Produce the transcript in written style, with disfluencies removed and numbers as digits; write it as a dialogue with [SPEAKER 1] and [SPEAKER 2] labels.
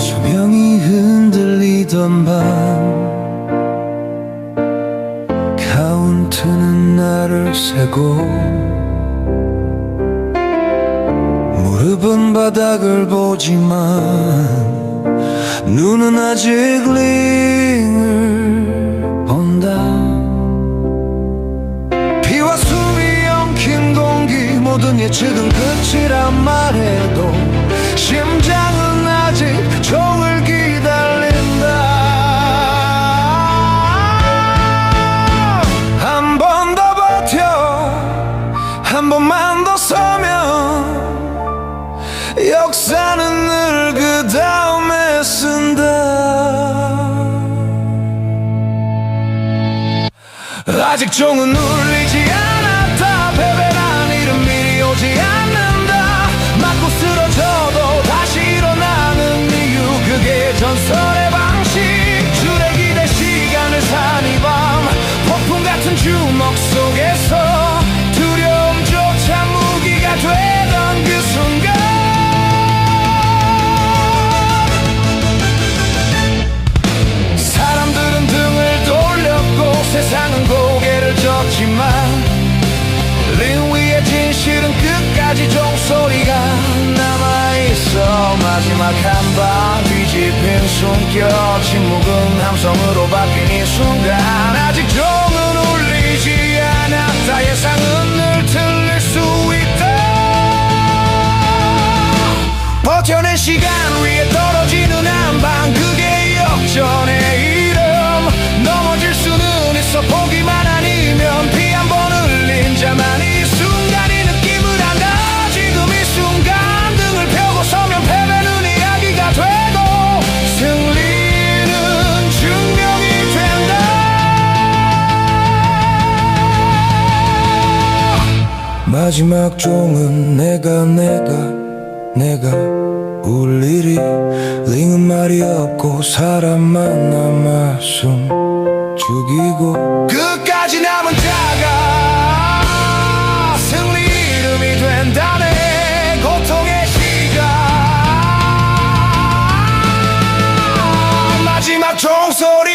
[SPEAKER 1] 조명이 흔들리던 밤 카운트는 나를 세고 무릎은 바닥을 보지만 눈은 아직 링을 본다. 비와 숨이 엉킨 공기 모든 예측은 끝이란 말해도 심장은 아직 종을 기다린다. 한 번 더 버텨 한 번만 더 서면 역사는 늘 그 다음에 쓴다. 아직 종은 울리지 않았다. 패배란 이름 미리 오지 않는다. 맞고 쓰러져도 다시 일어나는 이유 그게 전설의 방식. 줄에 기대 시간을 산 이 밤 폭풍 같은 주먹 속에서 두려움조차 무기가 되던 그 순간 사람들은 등을 돌렸고 세상은 고개를 젓지만 링 위의 진실은 끝까지 종소리가 남아있어. 마지막 한방 뒤집힌 숨결 침묵은 함성으로 바뀐 이 순간 아직 종은 울리지 않았다. 예상은 늘 틀릴 수 있다. 버텨낸 시간 위에 떨어지는 한방 그게 역전의 이름. 넘어질 수는 있어 포기만 아니면 피 한 번 흘린 자만 이 순간이 느낌을 한다. 지금 이 순간 등을 펴고 서면 패배는 이야기가 되고 승리는 증명이 된다. 마지막 종은 내가 울리리. 링은 말이 없고 사람만 남아 숨 죽이고 끝까지 남은 자가 승리 이름이 된다네. 고통의 시간 마지막 종소리